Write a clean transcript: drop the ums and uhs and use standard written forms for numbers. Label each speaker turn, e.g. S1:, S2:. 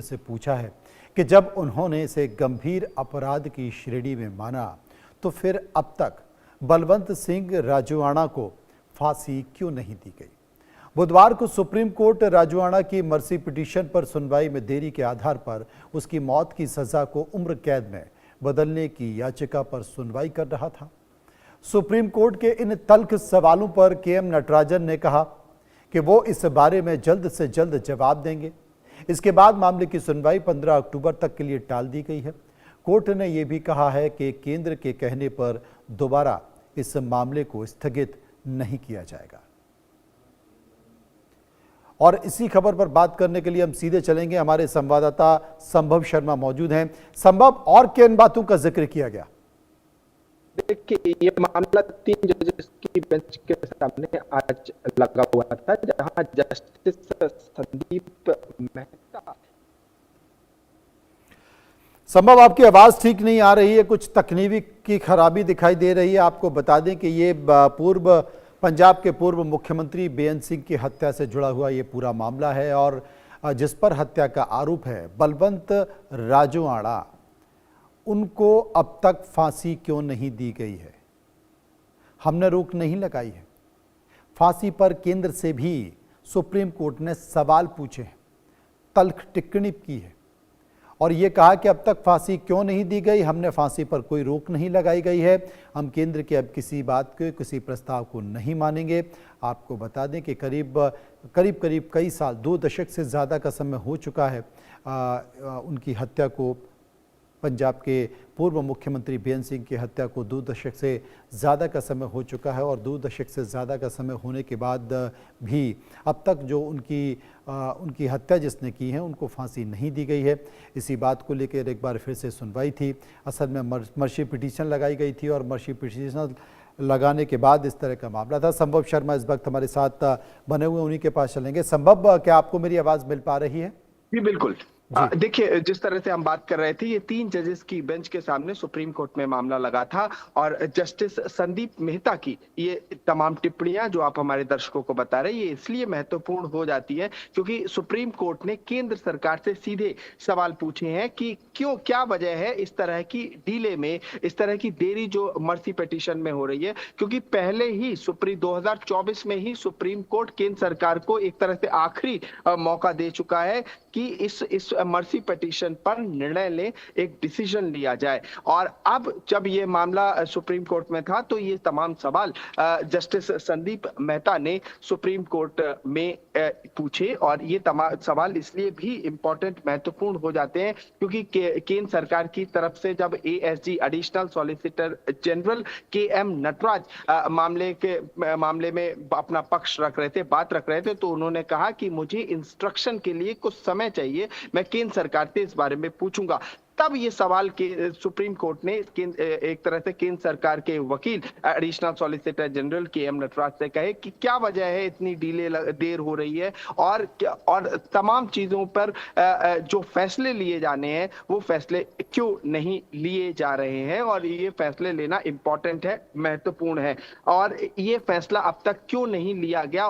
S1: से पूछा है कि जब उन्होंने इसे गंभीर अपराध की श्रेणी में माना तो फिर अब तक बलवंत सिंह राजोआणा को फांसी क्यों नहीं दी गई। बुधवार को सुप्रीम कोर्ट राजोआणा की मर्सी पिटीशन पर सुनवाई में देरी के आधार पर उसकी मौत की सजा को उम्र कैद में बदलने की याचिका पर सुनवाई कर रहा था। सुप्रीम कोर्ट के इन तल्ख सवालों पर के.एम. नटराजन ने कहा कि वो इस बारे में जल्द से जल्द जवाब देंगे। इसके बाद मामले की सुनवाई 15 अक्टूबर तक के लिए टाल दी गई है। कोर्ट ने यह भी कहा है कि केंद्र के कहने पर दोबारा इस मामले को स्थगित नहीं किया जाएगा। और इसी खबर पर बात करने के लिए हम सीधे चलेंगे, हमारे संवाददाता संभव शर्मा मौजूद हैं। संभव, और किन बातों का जिक्र किया गया?
S2: देखिए, ये मामला 3 जजेस की बेंच के सामने आज लगा हुआ था, जहां जस्टिस संदीप मेहता।
S1: संभव, आपकी आवाज ठीक नहीं आ रही है, कुछ तकनीकी खराबी दिखाई दे रही है। आपको बता दें कि ये पंजाब के पूर्व मुख्यमंत्री बेअंत सिंह की हत्या से जुड़ा हुआ ये पूरा मामला है और जिस पर हत्या का आरोप है बलवंत राजोआणा, उनको अब तक फांसी क्यों नहीं दी गई है? हमने रोक नहीं लगाई है। फांसी पर केंद्र से भी सुप्रीम कोर्ट ने सवाल पूछे हैं, तल्ख टिप्पणी की है और ये कहा कि अब तक फांसी क्यों नहीं दी गई, हमने फांसी पर कोई रोक नहीं लगाई गई है, हम केंद्र के अब किसी बात के, किसी प्रस्ताव को नहीं मानेंगे। आपको बता दें कि करीब कई साल, 2 दशक से ज़्यादा का समय हो चुका है उनकी हत्या को, पंजाब के पूर्व मुख्यमंत्री बेअंत सिंह की हत्या को 2 दशक से ज़्यादा का समय हो चुका है और 2 दशक से ज़्यादा का समय होने के बाद भी अब तक जो उनकी हत्या जिसने की है उनको फांसी नहीं दी गई है। इसी बात को लेकर एक बार फिर से सुनवाई थी। असल में मर्सी पिटीशन लगाई गई थी और मर्सी पिटीशन लगाने के बाद इस तरह का मामला था। संभव शर्मा इस वक्त हमारे साथ बने हुए, उन्हीं के पास चलेंगे। संभव, क्या आपको मेरी आवाज़ मिल पा रही है?
S2: जी बिल्कुल। देखिए, जिस तरह से हम बात कर रहे थे, ये 3 जजेस की बेंच के सामने सुप्रीम कोर्ट में मामला लगा था और जस्टिस संदीप मेहता की ये तमाम टिप्पणियां जो आप हमारे दर्शकों को बता रहे हैं, ये इसलिए महत्वपूर्ण हो जाती है क्योंकि सुप्रीम कोर्ट ने केंद्र सरकार से सीधे सवाल पूछे हैं कि क्या वजह है इस तरह की डीले में, इस तरह की देरी जो मर्सी पिटीशन में हो रही है। क्योंकि पहले ही 2024 में ही सुप्रीम कोर्ट केंद्र सरकार को एक तरह से आखिरी मौका दे चुका है कि इस मर्सी पिटीशन पर निर्णय ले, एक डिसीजन लिया जाए। और अब जब ये मामला सुप्रीम कोर्ट में था तो ये तमाम सवाल जस्टिस संदीप मेहता ने सुप्रीम कोर्ट में पूछे और ये तमाम सवाल इसलिए भी इंपॉर्टेंट, महत्वपूर्ण हो जाते हैं क्योंकि केंद्र सरकार की तरफ से जब ASG additional solicitor general K M. Nataraj मामले में अपना पक्ष रख रहे थे, बात रख रहे थे, तो उन्होंने कहा कि मुझे इंस्ट्रक्शन के लिए कुछ समय चाहिए, मैं केंद्र सरकार से इस बारे में पूछूंगा। तब ये सवाल के सुप्रीम कोर्ट ने एक तरह से केंद्र सरकार के वकील additional solicitor general K M. Nataraj से कहे कि क्या वजह है इतनी देर हो रही है और तमाम चीजों पर जो फैसले लिए जाने हैं वो फैसले क्यों नहीं लिए जा रहे हैं और ये फैसले लेना इंपॉर्टेंट है, महत्वपूर्ण है और ये फैसला अब तक क्यों नहीं लिया गया।